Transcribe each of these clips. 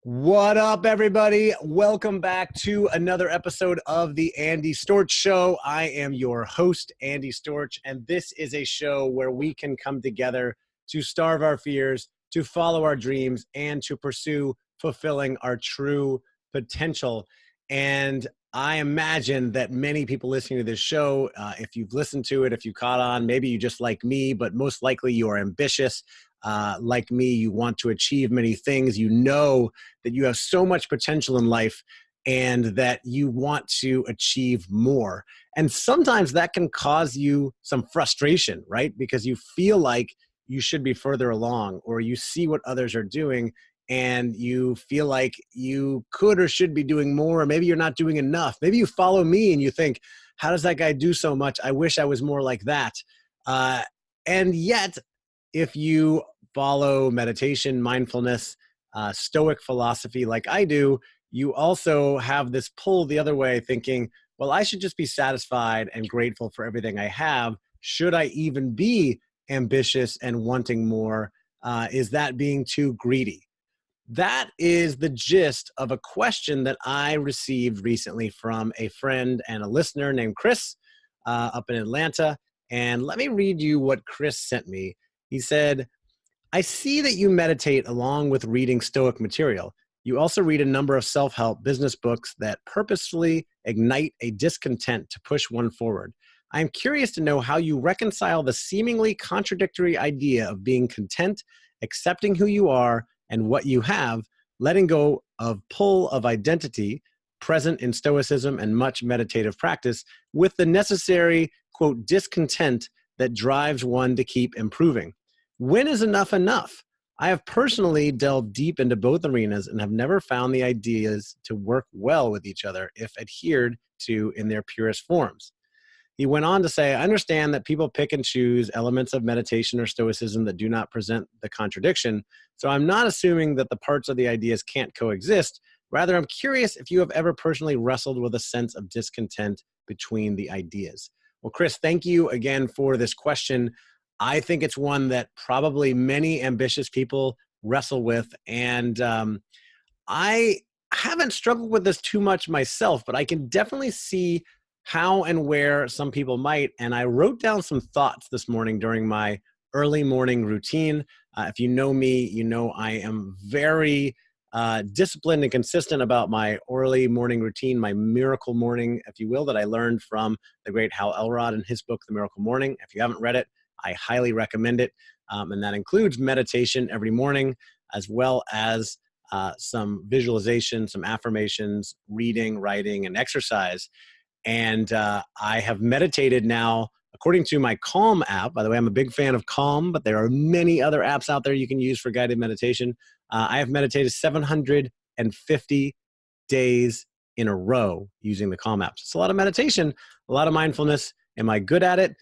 What up, everybody? Welcome back to another episode of the Andy Storch Show. I am your host, Andy Storch, and this is a show where we can come together to starve our fears, to follow our dreams, and to pursue fulfilling our true potential. And I imagine that many people listening to this show, if you've listened to it, if you caught on, maybe you just like me, but most likely you are ambitious. Like me, you want to achieve many things. You know that you have so much potential in life and that you want to achieve more. And sometimes that can cause you some frustration, right? Because you feel like you should be further along, or you see what others are doing and you feel like you could or should be doing more, or maybe you're not doing enough. Maybe you follow me and you think, how does that guy do so much? I wish I was more like that. And yet, if you follow meditation, mindfulness, stoic philosophy like I do, you also have this pull the other way thinking, well, I should just be satisfied and grateful for everything I have. Should I even be ambitious and wanting more? Is that being too greedy? That is the gist of a question that I received recently from a friend and a listener named Chris up in Atlanta. And let me read you what Chris sent me. He said, I see that you meditate along with reading Stoic material. You also read a number of self-help business books that purposefully ignite a discontent to push one forward. I am curious to know how you reconcile the seemingly contradictory idea of being content, accepting who you are and what you have, letting go of pull of identity present in Stoicism and much meditative practice, with the necessary, quote, discontent that drives one to keep improving. When is enough enough? I have personally delved deep into both arenas and have never found the ideas to work well with each other if adhered to in their purest forms. He went on to say, I understand that people pick and choose elements of meditation or stoicism that do not present the contradiction, so I'm not assuming that the parts of the ideas can't coexist. Rather, I'm curious if you have ever personally wrestled with a sense of discontent between the ideas. Well, Chris, thank you again for this question. I think it's one that probably many ambitious people wrestle with. And I haven't struggled with this too much myself, but I can definitely see how and where some people might. And I wrote down some thoughts this morning during my early morning routine. If you know me, you know I am very disciplined and consistent about my early morning routine, my miracle morning, if you will, that I learned from the great Hal Elrod in his book, The Miracle Morning. If you haven't read it, I highly recommend it. And that includes meditation every morning, as well as some visualization, some affirmations, reading, writing, and exercise. And I have meditated now, according to my Calm app. By the way, I'm a big fan of Calm, but there are many other apps out there you can use for guided meditation. I have meditated 750 days in a row using the Calm app. So it's a lot of meditation, a lot of mindfulness. Am I good at it?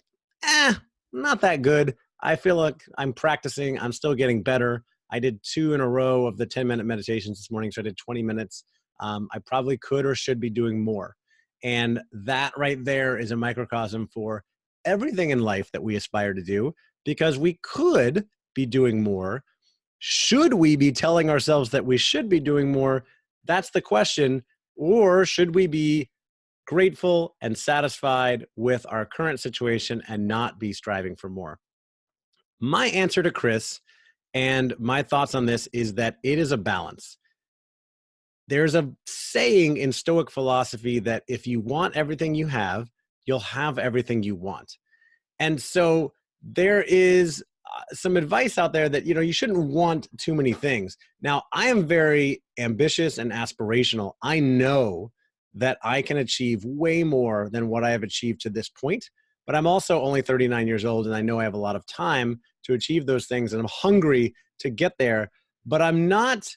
Not that good. I feel like I'm practicing. I'm still getting better. I did 2 in a row of the 10-minute meditations this morning, so I did 20 minutes. I probably could or should be doing more. And that right there is a microcosm for everything in life that we aspire to do, because we could be doing more. Should we be telling ourselves that we should be doing more? That's the question. Or should we be grateful and satisfied with our current situation and not be striving for more? My answer to Chris and my thoughts on this is that it is a balance. There's a saying in Stoic philosophy that if you want everything you have, you'll have everything you want. And so there is some advice out there that, you shouldn't want too many things. Now, I am very ambitious and aspirational. I know that I can achieve way more than what I have achieved to this point, but I'm also only 39 years old, and I know I have a lot of time to achieve those things, and I'm hungry to get there, but I'm not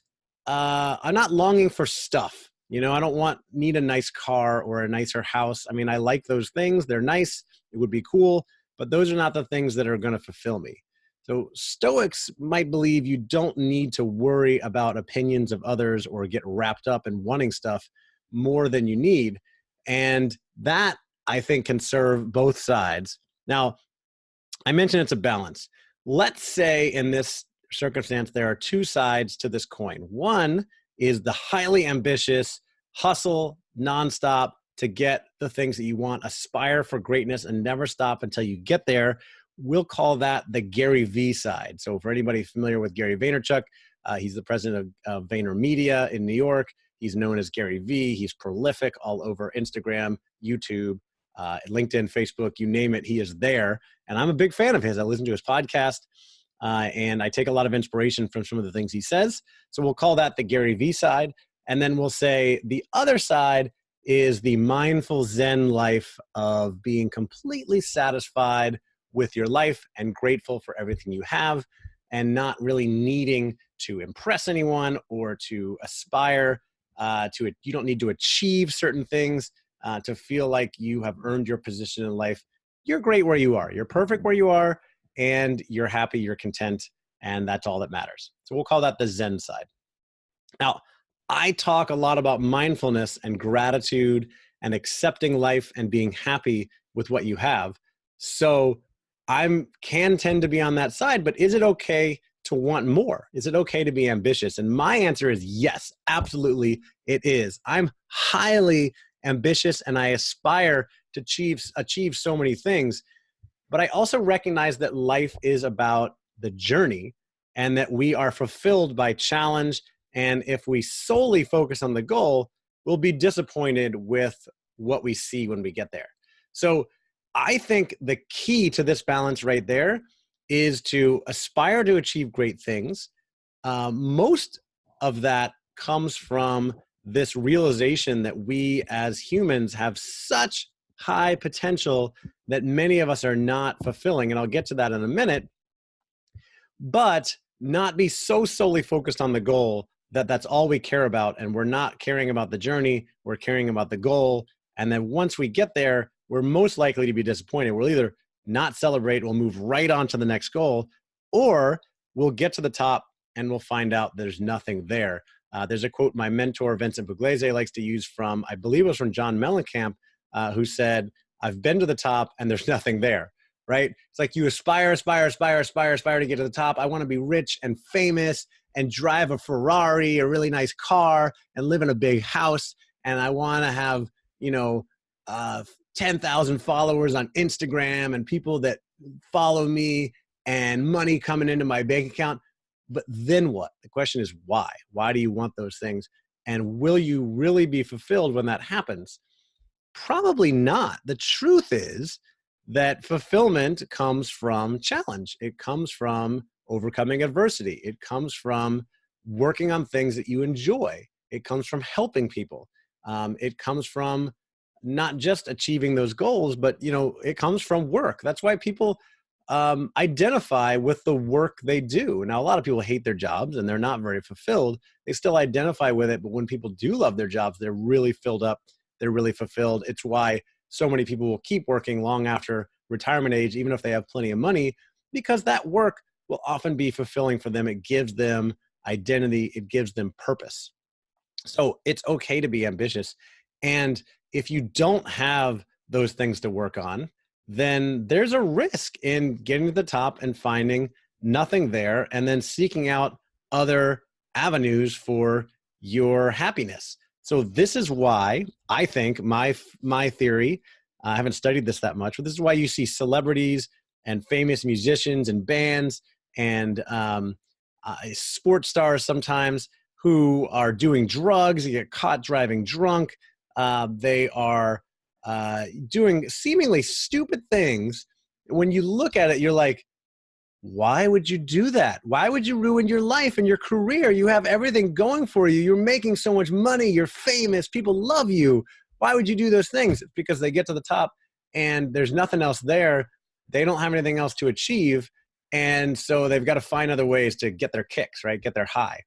longing for stuff. I don't need a nice car or a nicer house. I mean, I like those things. They're nice. It would be cool, but those are not the things that are going to fulfill me. So Stoics might believe you don't need to worry about opinions of others or get wrapped up in wanting stuff more than you need. And that, I think, can serve both sides. Now, I mentioned it's a balance. Let's say in this circumstance, there are two sides to this coin. One is the highly ambitious hustle nonstop to get the things that you want, aspire for greatness and never stop until you get there. We'll call that the Gary V side. So for anybody familiar with Gary Vaynerchuk, he's the president of VaynerMedia in New York. He's known as Gary V. He's prolific all over Instagram, YouTube, LinkedIn, Facebook, you name it, he is there. And I'm a big fan of his. I listen to his podcast, and I take a lot of inspiration from some of the things he says. So we'll call that the Gary V side. And then we'll say the other side is the mindful Zen life of being completely satisfied with your life and grateful for everything you have and not really needing to impress anyone or to aspire to it. You don't need to achieve certain things to feel like you have earned your position in life. You're great where you are. You're perfect where you are, and you're happy, you're content, and that's all that matters. So we'll call that the Zen side. Now, I talk a lot about mindfulness and gratitude and accepting life and being happy with what you have. So I can tend to be on that side, but is it okay to want more? Is it okay to be ambitious? And my answer is yes, absolutely it is. I'm highly ambitious and I aspire to achieve so many things, but I also recognize that life is about the journey and that we are fulfilled by challenge. And if we solely focus on the goal, we'll be disappointed with what we see when we get there. So I think the key to this balance right there is to aspire to achieve great things. Most of that comes from this realization that we as humans have such high potential that many of us are not fulfilling. And I'll get to that in a minute, but not be so solely focused on the goal that that's all we care about. And we're not caring about the journey, we're caring about the goal. And then once we get there, we're most likely to be disappointed. We'll either not celebrate, we'll move right on to the next goal, or we'll get to the top and we'll find out there's nothing there. There's a quote my mentor, Vincent Pugliese, likes to use from, I believe it was from John Mellencamp, who said, I've been to the top and there's nothing there, right? It's like you aspire to get to the top. I want to be rich and famous and drive a Ferrari, a really nice car, and live in a big house. And I want to have, 10,000 followers on Instagram and people that follow me and money coming into my bank account. But then what? The question is why? Why do you want those things? And will you really be fulfilled when that happens? Probably not. The truth is that fulfillment comes from challenge. It comes from overcoming adversity. It comes from working on things that you enjoy. It comes from helping people. It comes from not just achieving those goals, but it comes from work. That's why people identify with the work they do. Now, a lot of people hate their jobs and they're not very fulfilled. They still identify with it, but when people do love their jobs, they're really filled up. They're really fulfilled. It's why so many people will keep working long after retirement age, even if they have plenty of money, because that work will often be fulfilling for them. It gives them identity. It gives them purpose. So it's okay to be ambitious. And if you don't have those things to work on, then there's a risk in getting to the top and finding nothing there and then seeking out other avenues for your happiness. So this is why I think my theory, I haven't studied this that much, but this is why you see celebrities and famous musicians and bands and sports stars sometimes who are doing drugs, they get caught driving drunk. They are doing seemingly stupid things. When you look at it, you're like, why would you do that? Why would you ruin your life and your career? You have everything going for you. You're making so much money. You're famous. People love you. Why would you do those things? It's because they get to the top and there's nothing else there. They don't have anything else to achieve. And so they've got to find other ways to get their kicks, right? Get their high.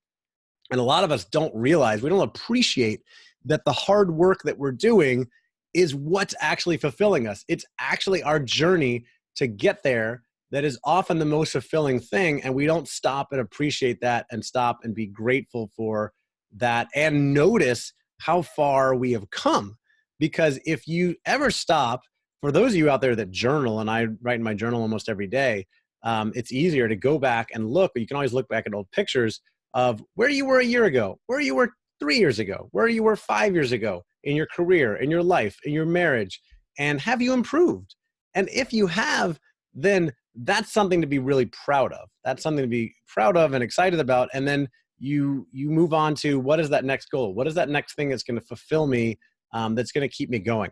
And a lot of us don't realize, we don't appreciate that the hard work that we're doing is what's actually fulfilling us. It's actually our journey to get there that is often the most fulfilling thing. And we don't stop and appreciate that and stop and be grateful for that and notice how far we have come. Because if you ever stop, for those of you out there that journal, and I write in my journal almost every day, it's easier to go back and look, but you can always look back at old pictures of where you were a year ago, where you were 3 years ago, where you were 5 years ago in your career, in your life, in your marriage, and have you improved? And if you have, then that's something to be really proud of. That's something to be proud of and excited about. And then you move on to, what is that next goal? What is that next thing that's going to fulfill me, that's going to keep me going?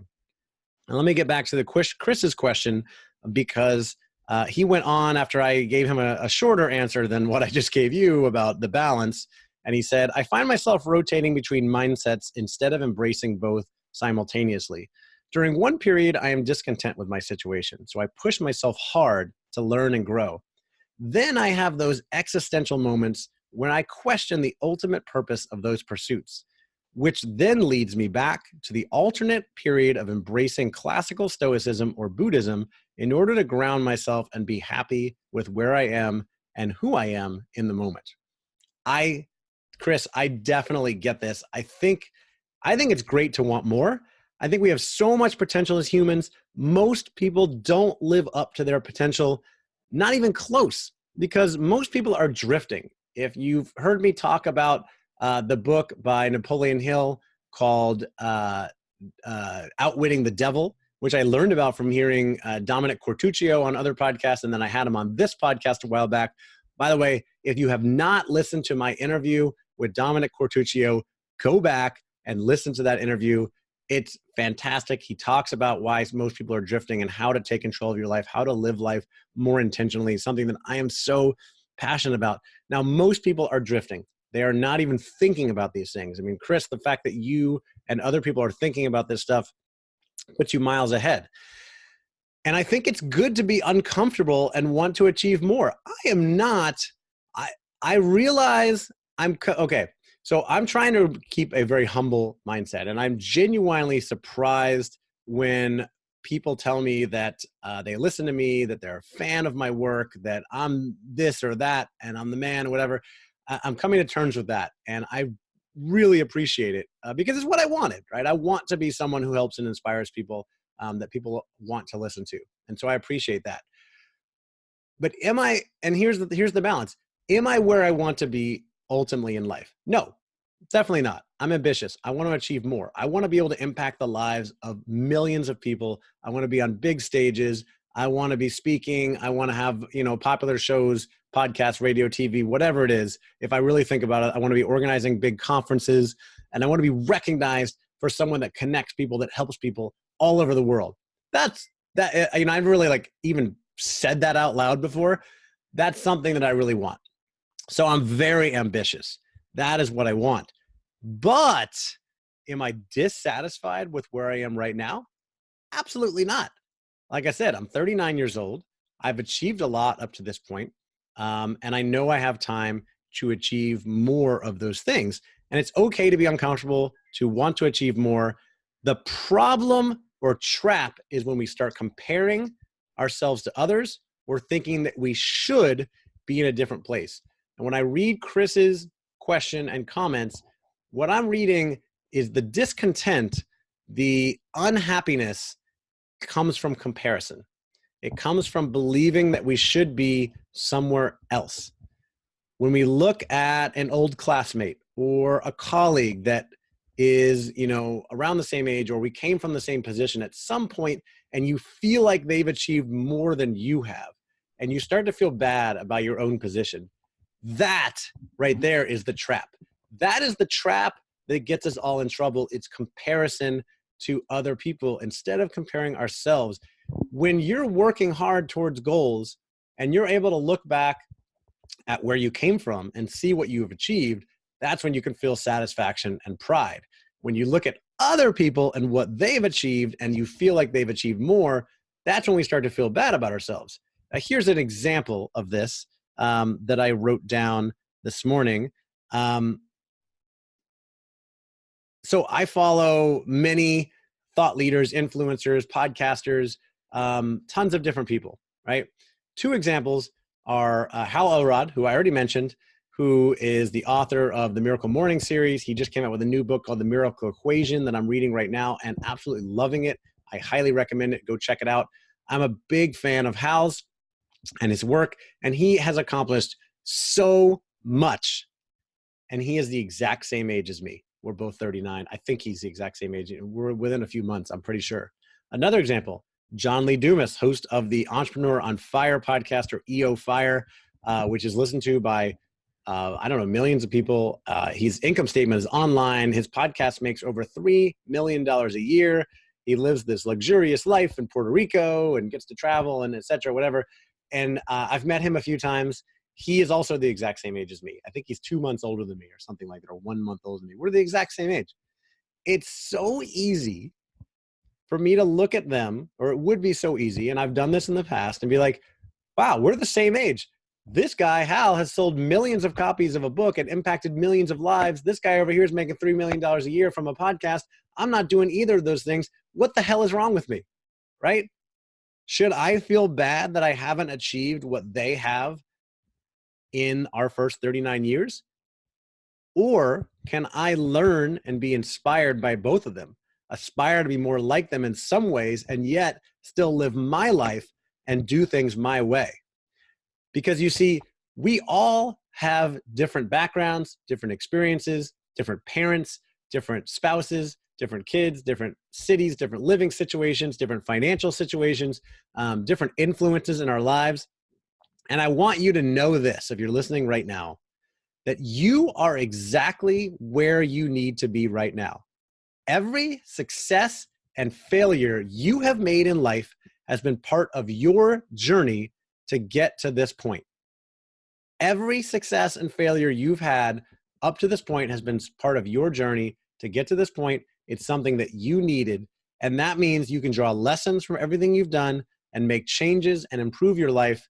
And let me get back to the Chris's question, because he went on after I gave him a shorter answer than what I just gave you about the balance. And he said, I find myself rotating between mindsets instead of embracing both simultaneously. During one period, I am discontent with my situation, so I push myself hard to learn and grow. Then I have those existential moments when I question the ultimate purpose of those pursuits, which then leads me back to the alternate period of embracing classical Stoicism or Buddhism in order to ground myself and be happy with where I am and who I am in the moment. Chris, I definitely get this. I think it's great to want more. I think we have so much potential as humans. Most people don't live up to their potential, not even close, because most people are drifting. If you've heard me talk about the book by Napoleon Hill called Outwitting the Devil, which I learned about from hearing Dominic Cortuccio on other podcasts, and then I had him on this podcast a while back. By the way, if you have not listened to my interview with Dominic Cortuccio, go back and listen to that interview. It's fantastic. He talks about why most people are drifting and how to take control of your life, how to live life more intentionally, something that I am so passionate about. Now, most people are drifting. They are not even thinking about these things. I mean, Chris, the fact that you and other people are thinking about this stuff puts you miles ahead. And I think it's good to be uncomfortable and want to achieve more. I am not. I realize okay. So I'm trying to keep a very humble mindset, and I'm genuinely surprised when people tell me that they listen to me, that they're a fan of my work, that I'm this or that, and I'm the man or whatever. I'm coming to terms with that, and I really appreciate it because it's what I wanted, right? I want to be someone who helps and inspires people, that people want to listen to, and so I appreciate that. But am I? And here's the balance. Am I where I want to be ultimately in life? No, definitely not. I'm ambitious. I want to achieve more. I want to be able to impact the lives of millions of people. I want to be on big stages. I want to be speaking. I want to have, popular shows, podcasts, radio, TV, whatever it is. If I really think about it, I want to be organizing big conferences, and I want to be recognized for someone that connects people, that helps people all over the world. I've really even said that out loud before. That's something that I really want. So I'm very ambitious. That is what I want. But am I dissatisfied with where I am right now? Absolutely not. Like I said, I'm 39 years old. I've achieved a lot up to this point. And I know I have time to achieve more of those things. And it's okay to be uncomfortable, to want to achieve more. The problem or trap is when we start comparing ourselves to others. We're thinking that we should be in a different place. And when I read Chris's question and comments, what I'm reading is the discontent, the unhappiness comes from comparison. It comes from believing that we should be somewhere else. When we look at an old classmate or a colleague that is, around the same age, or we came from the same position at some point, and you feel like they've achieved more than you have, and you start to feel bad about your own position, that right there is the trap. That is the trap that gets us all in trouble. It's comparison to other people instead of comparing ourselves. When you're working hard towards goals and you're able to look back at where you came from and see what you have achieved, that's when you can feel satisfaction and pride. When you look at other people and what they've achieved and you feel like they've achieved more, that's when we start to feel bad about ourselves. Here's an example of this that I wrote down this morning. So I follow many thought leaders, influencers, podcasters, tons of different people, right? Two examples are Hal Elrod, who I already mentioned, who is the author of the Miracle Morning series. He just came out with a new book called The Miracle Equation that I'm reading right now and absolutely loving it. I highly recommend it. Go check it out. I'm a big fan of Hal's and his work, and he has accomplished so much. And he is the exact same age as me. We're both 39. I think he's the exact same age. We're within a few months, I'm pretty sure. Another example, John Lee Dumas, host of the Entrepreneur on Fire podcast, or EO Fire, which is listened to by, I don't know, millions of people. His income statement is online. His podcast makes over $3 million a year. He lives this luxurious life in Puerto Rico and gets to travel and et cetera, whatever. And I've met him a few times. He is also the exact same age as me. I think he's 2 months older than me or something like that, or 1 month older than me. We're the exact same age. It's so easy for me to look at them, or it would be so easy, and I've done this in the past, and be like, wow, we're the same age. This guy, Hal, has sold millions of copies of a book and impacted millions of lives. This guy over here is making $3 million a year from a podcast. I'm not doing either of those things. What the hell is wrong with me, right? Should I feel bad that I haven't achieved what they have in our first 39 years? Or can I learn and be inspired by both of them? Aspire to be more like them in some ways, and yet still live my life and do things my way. Because you see, we all have different backgrounds, different experiences, different parents, different spouses, different kids, different cities, different living situations, different financial situations, different influences in our lives. And I want you to know this, if you're listening right now, that you are exactly where you need to be right now. Every success and failure you have made in life has been part of your journey to get to this point. Every success and failure you've had up to this point has been part of your journey to get to this point. It's something that you needed. And that means you can draw lessons from everything you've done and make changes and improve your life.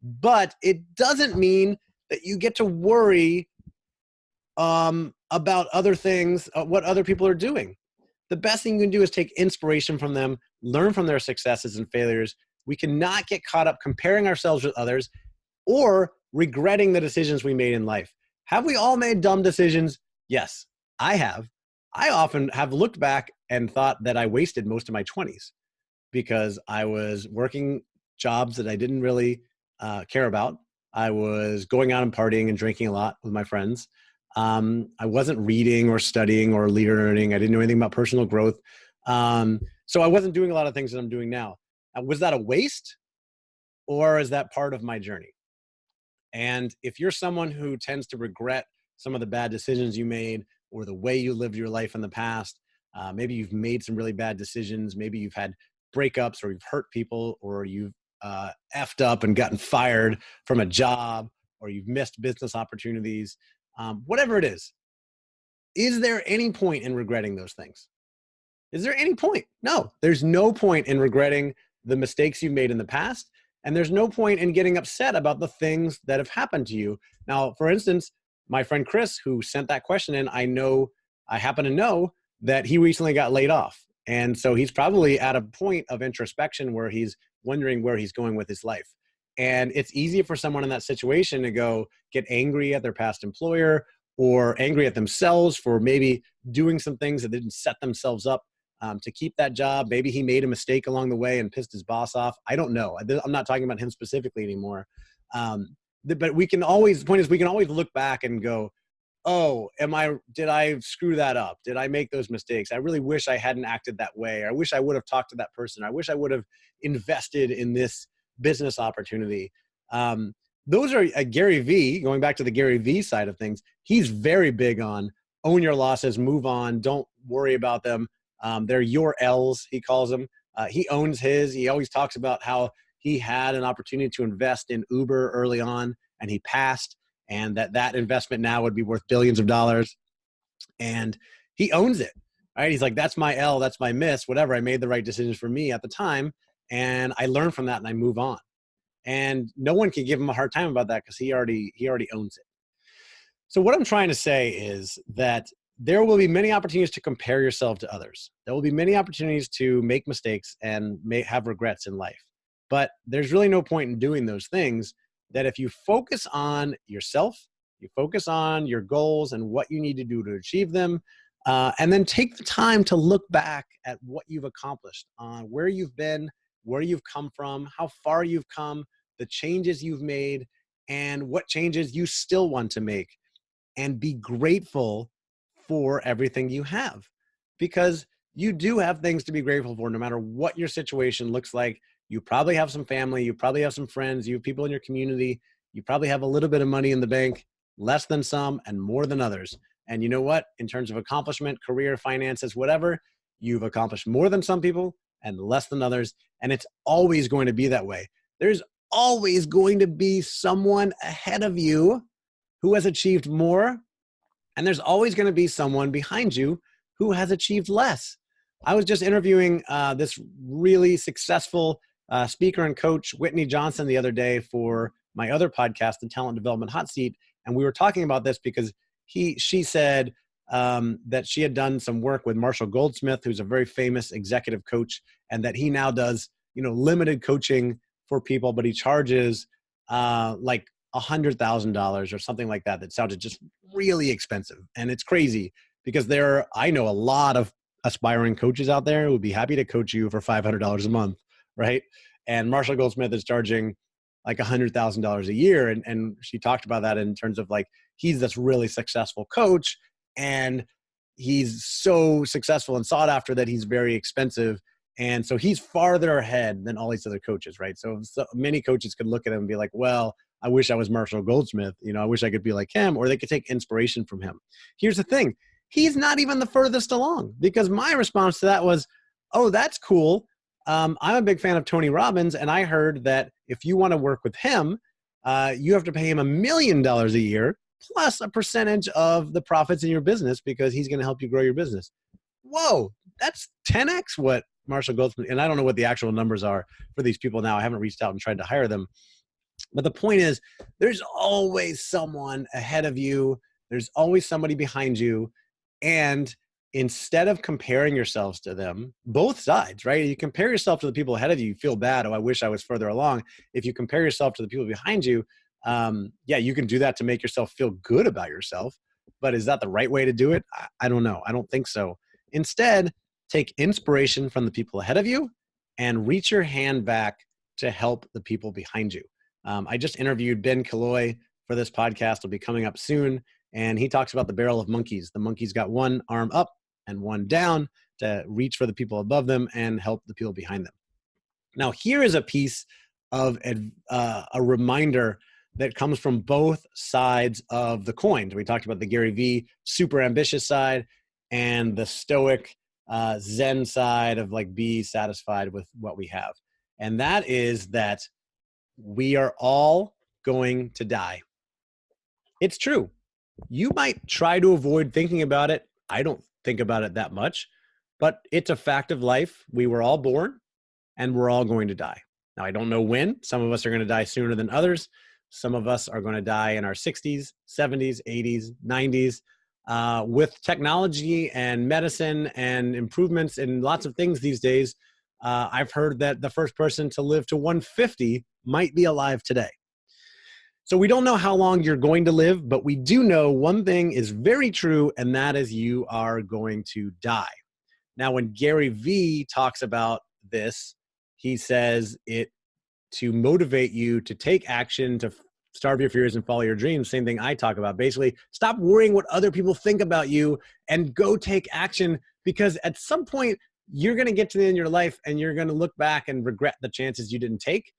But it doesn't mean that you get to worry about other things, what other people are doing. The best thing you can do is take inspiration from them, learn from their successes and failures. We cannot get caught up comparing ourselves with others or regretting the decisions we made in life. Have we all made dumb decisions? Yes, I have. I often have looked back and thought that I wasted most of my 20s because I was working jobs that I didn't really care about. I was going out and partying and drinking a lot with my friends. I wasn't reading or studying or learning. I didn't know anything about personal growth. So I wasn't doing a lot of things that I'm doing now. Was that a waste, or is that part of my journey? And if you're someone who tends to regret some of the bad decisions you made or the way you lived your life in the past, maybe you've made some really bad decisions. Maybe you've had breakups, or you've hurt people, or you've effed up and gotten fired from a job, or you've missed business opportunities, whatever it is there any point in regretting those things? Is there any point? No, there's no point in regretting the mistakes you made in the past. And there's no point in getting upset about the things that have happened to you. Now, for instance, my friend Chris, who sent that question in, I happen to know that he recently got laid off. And so he's probably at a point of introspection where he's wondering where he's going with his life. And it's easy for someone in that situation to get angry at their past employer, or angry at themselves for maybe doing some things that didn't set themselves up to keep that job. Maybe he made a mistake along the way and pissed his boss off. I don't know. I'm not talking about him specifically anymore. But we can always look back and go, oh, did I screw that up? Did I make those mistakes? I really wish I hadn't acted that way. I wish I would have talked to that person. I wish I would have invested in this business opportunity. Those are Gary Vee, going back to the Gary Vee side of things. He's very big on own your losses, move on, don't worry about them. They're your L's, he calls them. He owns his. He always talks about how he had an opportunity to invest in Uber early on and he passed, and that investment now would be worth billions of dollars. And he owns it, right? He's like, that's my L, that's my miss, whatever. I made the right decisions for me at the time, and I learned from that and I move on. And no one can give him a hard time about that because he already owns it. So what I'm trying to say is that there will be many opportunities to compare yourself to others. There will be many opportunities to make mistakes and have regrets in life. But there's really no point in doing those things. That if you focus on yourself, you focus on your goals and what you need to do to achieve them, and then take the time to look back at what you've accomplished, on where you've been, where you've come from, how far you've come, the changes you've made, and what changes you still want to make. And be grateful for everything you have, because you do have things to be grateful for no matter what your situation looks like. You probably have some family, you probably have some friends, you have people in your community, you probably have a little bit of money in the bank, less than some and more than others. And you know what? In terms of accomplishment, career, finances, whatever, you've accomplished more than some people and less than others. And it's always going to be that way. There's always going to be someone ahead of you who has achieved more. And there's always going to be someone behind you who has achieved less. I was just interviewing this really successful speaker and coach, Whitney Johnson, the other day for my other podcast, The Talent Development Hot Seat. And we were talking about this because she said that she had done some work with Marshall Goldsmith, who's a very famous executive coach, and that he now does, limited coaching for people, but he charges like $100,000 or something like that. That sounded just really expensive. And it's crazy because I know a lot of aspiring coaches out there who would be happy to coach you for $500 a month, right? And Marshall Goldsmith is charging like $100,000 a year. And she talked about that in terms of like, he's this really successful coach and he's so successful and sought after that he's very expensive. And so he's farther ahead than all these other coaches, right? So many coaches could look at him and be like, well, I wish I was Marshall Goldsmith. I wish I could be like him, or they could take inspiration from him. Here's the thing. He's not even the furthest along, because my response to that was, oh, that's cool. I'm a big fan of Tony Robbins, and I heard that if you want to work with him, you have to pay him $1 million a year plus a percentage of the profits in your business because he's going to help you grow your business. Whoa, that's 10x what Marshall Goldsmith, and I don't know what the actual numbers are for these people now. I haven't reached out and tried to hire them. But the point is, there's always someone ahead of you. There's always somebody behind you. And instead of comparing yourselves to them, both sides, right? You compare yourself to the people ahead of you, you feel bad. Oh, I wish I was further along. If you compare yourself to the people behind you, you can do that to make yourself feel good about yourself. But is that the right way to do it? I don't know. I don't think so. Instead, take inspiration from the people ahead of you and reach your hand back to help the people behind you. I just interviewed Ben Killoy for this podcast. It'll be coming up soon. And he talks about the barrel of monkeys. The monkeys got one arm up and one down to reach for the people above them and help the people behind them. Now, here is a piece of a reminder that comes from both sides of the coin. We talked about the Gary Vee super ambitious side and the stoic Zen side of like be satisfied with what we have. And that is that we are all going to die. It's true. You might try to avoid thinking about it. I don't think about it that much, but it's a fact of life. We were all born and we're all going to die. Now, I don't know when. Some of us are going to die sooner than others. Some of us are going to die in our 60s, 70s, 80s, 90s. With technology and medicine and improvements in lots of things these days, I've heard that the first person to live to 150 might be alive today. So we don't know how long you're going to live, but we do know one thing is very true, and that is you are going to die. Now, when Gary Vee talks about this, he says it to motivate you to take action, to starve your fears and follow your dreams. Same thing I talk about. Basically, stop worrying what other people think about you and go take action, because at some point, you're going to get to the end of your life and you're going to look back and regret the chances you didn't take.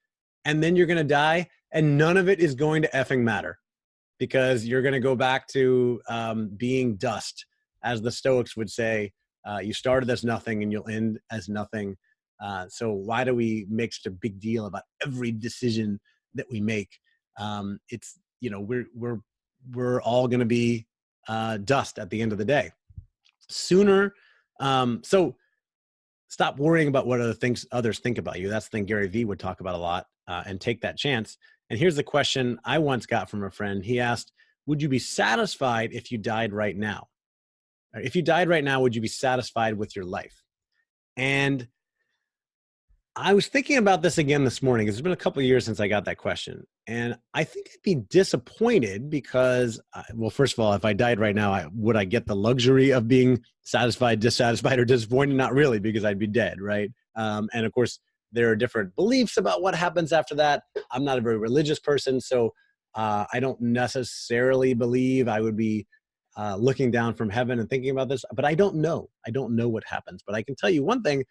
And then you're going to die. And none of it is going to effing matter, because you're going to go back to being dust. As the Stoics would say, you started as nothing and you'll end as nothing. So why do we make such a big deal about every decision that we make? It's, we're all going to be dust at the end of the day. Sooner. So stop worrying about what others think about you. That's the thing Gary Vee would talk about a lot, and take that chance. And here's the question I once got from a friend. He asked, would you be satisfied if you died right now? Or if you died right now, would you be satisfied with your life? And I was thinking about this again this morning. It's been a couple of years since I got that question. And I think I'd be disappointed because, well, first of all, if I died right now, would I get the luxury of being satisfied, dissatisfied, or disappointed? Not really, because I'd be dead, right? And of course, there are different beliefs about what happens after that. I'm not a very religious person, so I don't necessarily believe I would be looking down from heaven and thinking about this, but I don't know. I don't know what happens. But I can tell you one thing.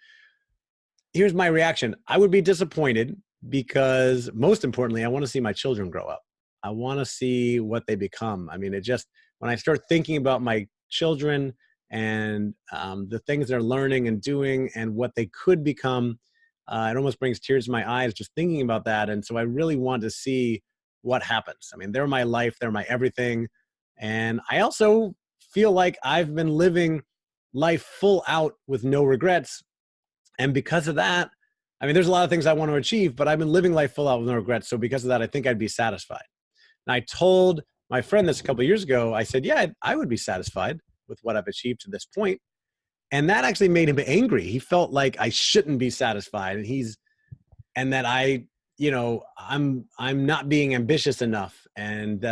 Here's my reaction. I would be disappointed because, most importantly, I want to see my children grow up. I want to see what they become. I mean, when I start thinking about my children and the things they're learning and doing and what they could become, it almost brings tears to my eyes just thinking about that. And so I really want to see what happens. I mean, they're my life, they're my everything. And I also feel like I've been living life full out with no regrets. And because of that, I mean, there's a lot of things I want to achieve, but I've been living life full out with no regrets. So because of that, I think I'd be satisfied. And I told my friend this a couple of years ago. I said, yeah, I would be satisfied with what I've achieved to this point. And that actually made him angry. He felt like I shouldn't be satisfied. And that I'm not being ambitious enough. And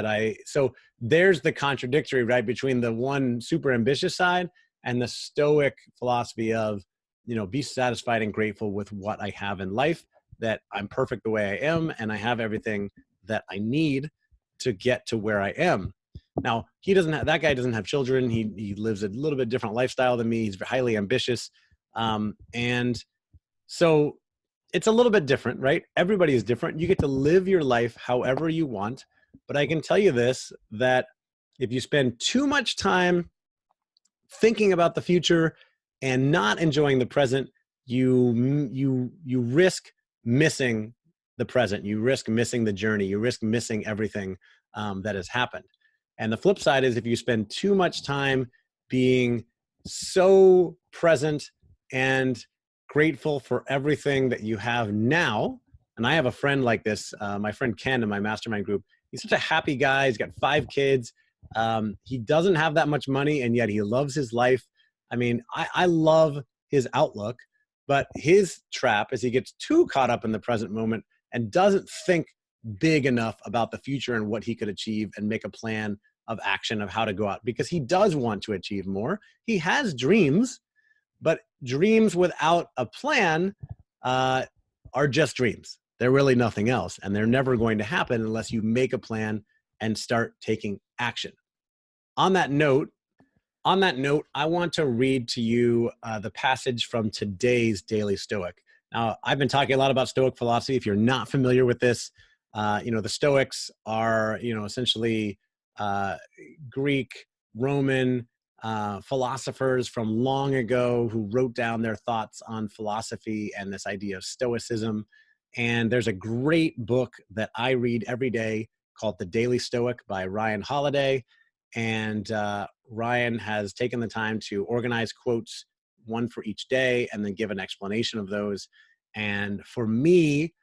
so there's the contradictory, right, between the one super ambitious side and the stoic philosophy of, be satisfied and grateful with what I have in life, that I'm perfect the way I am, and I have everything that I need to get to where I am. Now, that guy doesn't have children. He lives a little bit different lifestyle than me. He's highly ambitious. And so it's a little bit different, right? Everybody is different. You get to live your life however you want. But I can tell you this, that if you spend too much time thinking about the future and not enjoying the present, you risk missing the present. You risk missing the journey. You risk missing everything that has happened. And the flip side is if you spend too much time being so present and grateful for everything that you have now. And I have a friend like this, my friend Ken in my mastermind group. He's such a happy guy. He's got 5 kids. He doesn't have that much money, and yet he loves his life. I mean, I love his outlook, but his trap is he gets too caught up in the present moment and doesn't think big enough about the future and what he could achieve and make a plan of action of how to go out, because he does want to achieve more. He has dreams, but dreams without a plan are just dreams. They're really nothing else, and they're never going to happen unless you make a plan and start taking action. On that note, I want to read to you the passage from today's Daily Stoic. Now, I've been talking a lot about Stoic philosophy. If you're not familiar with this, the Stoics are, essentially Greek, Roman philosophers from long ago who wrote down their thoughts on philosophy and this idea of Stoicism. And there's a great book that I read every day called The Daily Stoic by Ryan Holiday. And Ryan has taken the time to organize quotes, one for each day, and then give an explanation of those. And for me,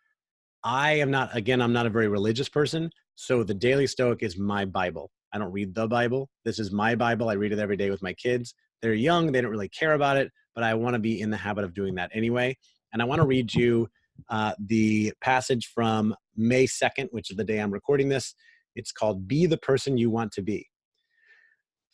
I'm not a very religious person. So the Daily Stoic is my Bible. I don't read the Bible. This is my Bible. I read it every day with my kids. They're young. They don't really care about it, but I want to be in the habit of doing that anyway. And I want to read you the passage from May 2nd, which is the day I'm recording this. It's called Be the Person You Want to Be.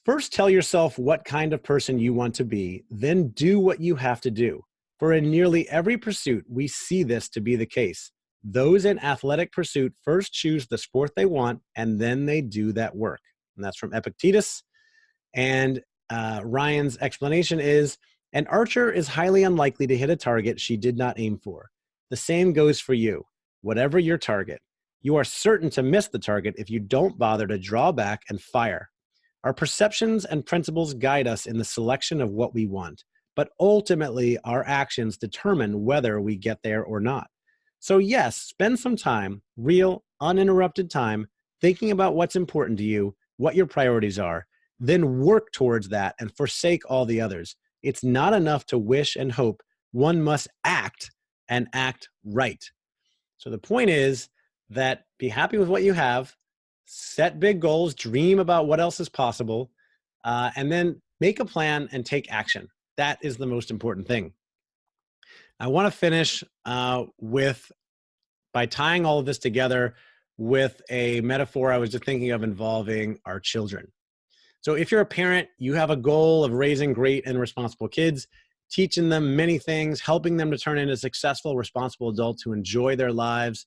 First, tell yourself what kind of person you want to be, then do what you have to do. For in nearly every pursuit, we see this to be the case. Those in athletic pursuit first choose the sport they want, and then they do that work. And that's from Epictetus. And Ryan's explanation is, an archer is highly unlikely to hit a target she did not aim for. The same goes for you. Whatever your target, you are certain to miss the target if you don't bother to draw back and fire. Our perceptions and principles guide us in the selection of what we want, but ultimately our actions determine whether we get there or not. So yes, spend some time, real, uninterrupted time, thinking about what's important to you, what your priorities are, then work towards that and forsake all the others. It's not enough to wish and hope. One must act and act right. So the point is that be happy with what you have, set big goals, dream about what else is possible, and then make a plan and take action. That is the most important thing. I want to finish by tying all of this together with a metaphor I was just thinking of involving our children. So if you're a parent, you have a goal of raising great and responsible kids, teaching them many things, helping them to turn into successful, responsible adults who enjoy their lives.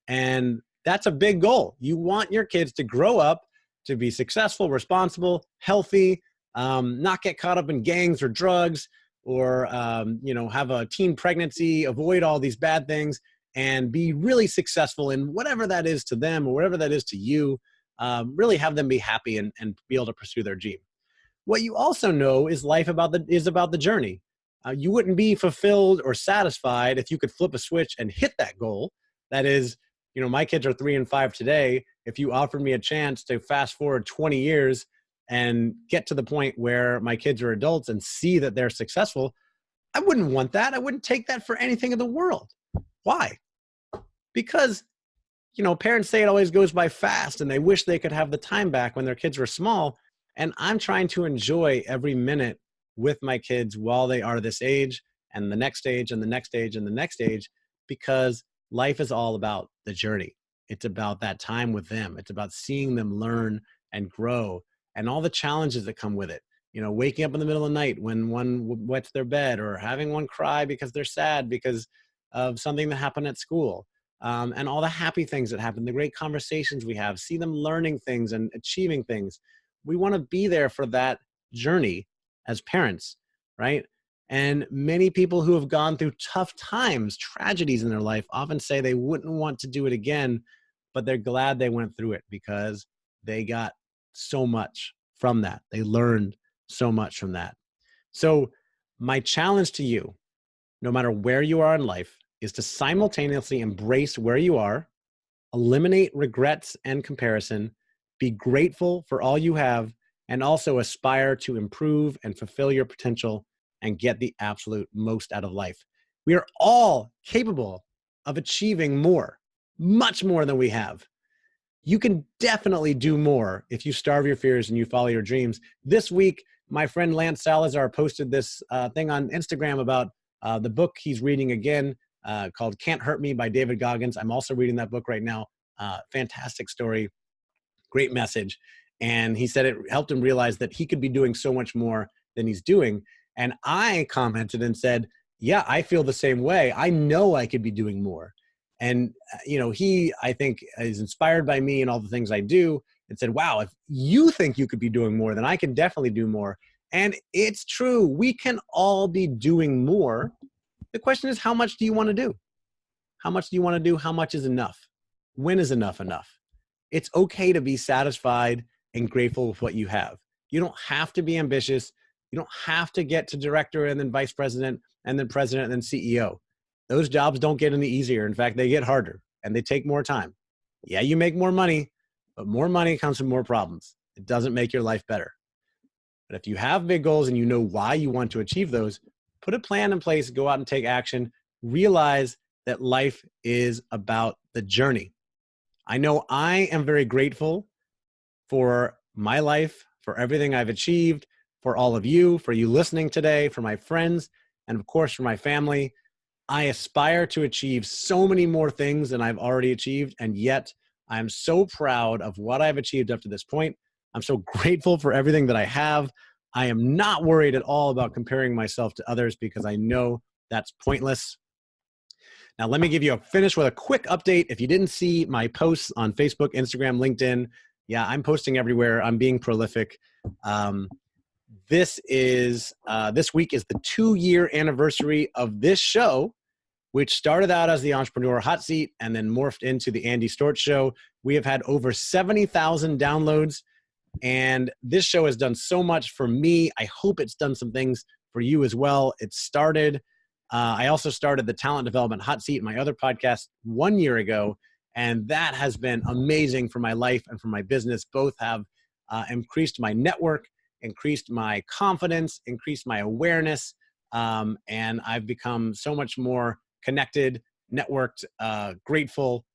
And that's a big goal. You want your kids to grow up to be successful, responsible, healthy, not get caught up in gangs or drugs, or have a teen pregnancy, avoid all these bad things, and be really successful in whatever that is to them or whatever that is to you. Really have them be happy and be able to pursue their dream. What you also know is life is about the journey. You wouldn't be fulfilled or satisfied if you could flip a switch and hit that goal. That is, my kids are 3 and 5 today. If you offered me a chance to fast forward 20 years and get to the point where my kids are adults and see that they're successful, I wouldn't want that. I wouldn't take that for anything in the world. Why? Because, parents say it always goes by fast and they wish they could have the time back when their kids were small. And I'm trying to enjoy every minute with my kids while they are this age and the next age and the next age and the next age, because life is all about the journey. It's about that time with them. It's about seeing them learn and grow and all the challenges that come with it. Waking up in the middle of the night when one wets their bed, or having one cry because they're sad because of something that happened at school, and all the happy things that happen, the great conversations we have, see them learning things and achieving things. We want to be there for that journey as parents, right? And many people who have gone through tough times, tragedies in their life, often say they wouldn't want to do it again, but they're glad they went through it because they got so much from that. They learned so much from that. So my challenge to you, no matter where you are in life, is to simultaneously embrace where you are, eliminate regrets and comparison, be grateful for all you have, and also aspire to improve and fulfill your potential and get the absolute most out of life. We are all capable of achieving more, much more than we have. You can definitely do more if you starve your fears and you follow your dreams. This week, my friend Lance Salazar posted this thing on Instagram about the book he's reading again called Can't Hurt Me by David Goggins. I'm also reading that book right now. Fantastic story, great message. And he said it helped him realize that he could be doing so much more than he's doing. And I commented and said, yeah, I feel the same way. I know I could be doing more. And, he, I think, is inspired by me and all the things I do, and said, wow, if you think you could be doing more, then I can definitely do more. And it's true. We can all be doing more. The question is, how much do you want to do? How much do you want to do? How much is enough? When is enough enough? It's okay to be satisfied and grateful with what you have. You don't have to be ambitious. You don't have to get to director and then vice president and then president and then CEO. Those jobs don't get any easier. In fact, they get harder and they take more time. Yeah, you make more money, but more money comes with more problems. It doesn't make your life better. But if you have big goals and you know why you want to achieve those, put a plan in place, go out and take action. Realize that life is about the journey. I know I am very grateful for my life, for everything I've achieved, for all of you, for you listening today, for my friends, and of course, for my family. I aspire to achieve so many more things than I've already achieved, and yet I'm so proud of what I've achieved up to this point. I'm so grateful for everything that I have. I am not worried at all about comparing myself to others because I know that's pointless. Now, let me finish with a quick update. If you didn't see my posts on Facebook, Instagram, LinkedIn, yeah, I'm posting everywhere. I'm being prolific. This week is the 2-year anniversary of this show, which started out as the Entrepreneur Hot Seat and then morphed into the Andy Storch Show. We have had over 70,000 downloads, and this show has done so much for me. I hope it's done some things for you as well. I also started the Talent Development Hot Seat, my other podcast, 1 year ago, and that has been amazing for my life and for my business. Both have increased my network, increased my confidence, increased my awareness, and I've become so much more connected, networked, grateful,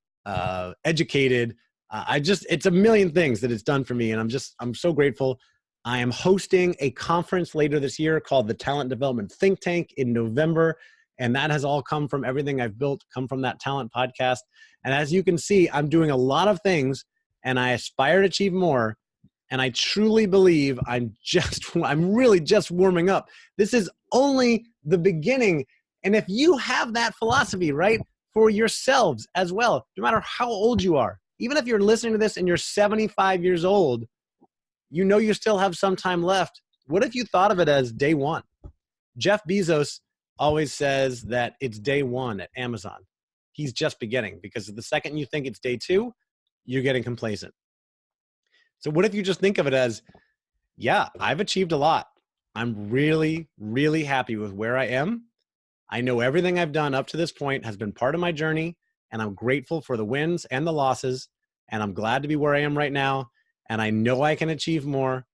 educated. It's a million things that it's done for me, and I'm so grateful. I am hosting a conference later this year called the Talent Development Think Tank in November, and that has all come from everything I've built, come from that talent podcast. And as you can see, I'm doing a lot of things, and I aspire to achieve more. And I truly believe I'm really just warming up. This is only the beginning. And if you have that philosophy, right, for yourselves as well, no matter how old you are, even if you're listening to this and you're 75 years old, you know you still have some time left. What if you thought of it as day one? Jeff Bezos always says that it's day one at Amazon. He's just beginning, because the second you think it's day two, you're getting complacent. So what if you just think of it as, yeah, I've achieved a lot. I'm really, really happy with where I am. I know everything I've done up to this point has been part of my journey, and I'm grateful for the wins and the losses, and I'm glad to be where I am right now, and I know I can achieve more.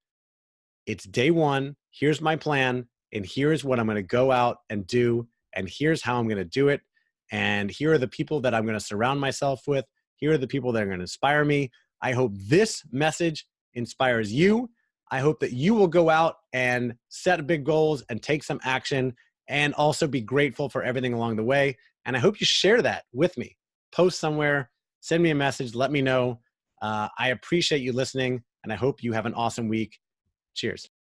It's day one. Here's my plan, and here's what I'm going to go out and do, and here's how I'm going to do it, and here are the people that I'm going to surround myself with. Here are the people that are going to inspire me. I hope this message inspires you. I hope that you will go out and set big goals and take some action, and also be grateful for everything along the way. And I hope you share that with me. Post somewhere, send me a message, let me know. I appreciate you listening, and I hope you have an awesome week. Cheers.